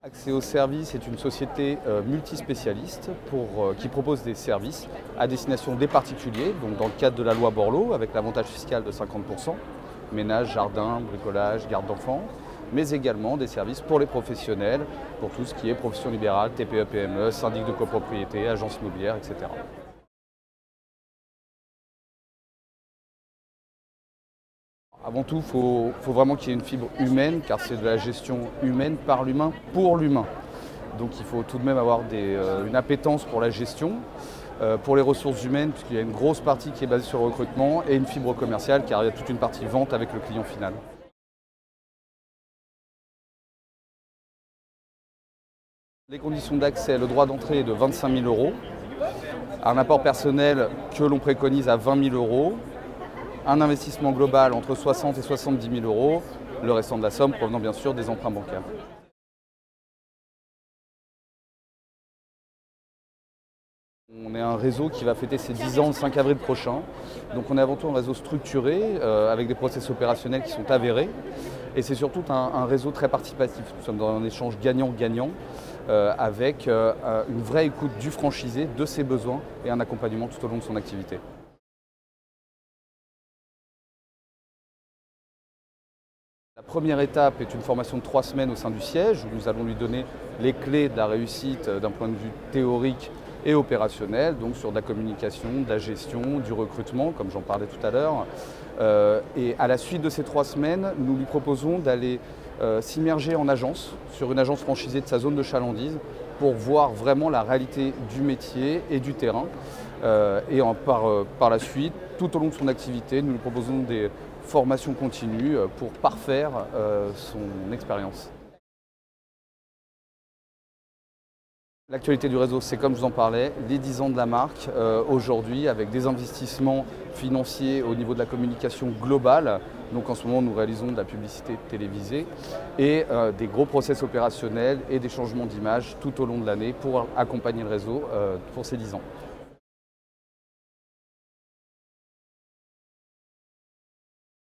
Axéo Services est une société multispécialiste qui propose des services à destination des particuliers, donc dans le cadre de la loi Borloo, avec l'avantage fiscal de 50%, ménage, jardin, bricolage, garde d'enfants, mais également des services pour les professionnels, pour tout ce qui est profession libérale, TPE, PME, syndic de copropriété, agence immobilière, etc. Avant tout, il faut vraiment qu'il y ait une fibre humaine, car c'est de la gestion humaine par l'humain pour l'humain. Donc il faut tout de même avoir une appétence pour la gestion, pour les ressources humaines, puisqu'il y a une grosse partie qui est basée sur le recrutement, et une fibre commerciale, car il y a toute une partie vente avec le client final. Les conditions d'accès, le droit d'entrée est de 25 000 €, un apport personnel que l'on préconise à 20 000 €, un investissement global entre 60 et 70 000 €, le restant de la somme provenant bien sûr des emprunts bancaires. On est un réseau qui va fêter ses 10 ans le 5 avril prochain. Donc on est avant tout un réseau structuré, avec des process opérationnels qui sont avérés. Et c'est surtout un réseau très participatif. Nous sommes dans un échange gagnant-gagnant, avec une vraie écoute du franchisé, de ses besoins et un accompagnement tout au long de son activité. La première étape est une formation de 3 semaines au sein du siège, où nous allons lui donner les clés de la réussite d'un point de vue théorique et opérationnel, donc sur de la communication, de la gestion, du recrutement, comme j'en parlais tout à l'heure. Et à la suite de ces 3 semaines, nous lui proposons d'aller s'immerger en agence, sur une agence franchisée de sa zone de chalandise, pour voir vraiment la réalité du métier et du terrain. Par la suite, tout au long de son activité, nous lui proposons des formations continues pour parfaire son expérience. L'actualité du réseau, c'est comme je vous en parlais, les 10 ans de la marque aujourd'hui, avec des investissements financiers au niveau de la communication globale. Donc en ce moment, nous réalisons de la publicité télévisée et des gros process opérationnels et des changements d'image tout au long de l'année pour accompagner le réseau pour ces 10 ans.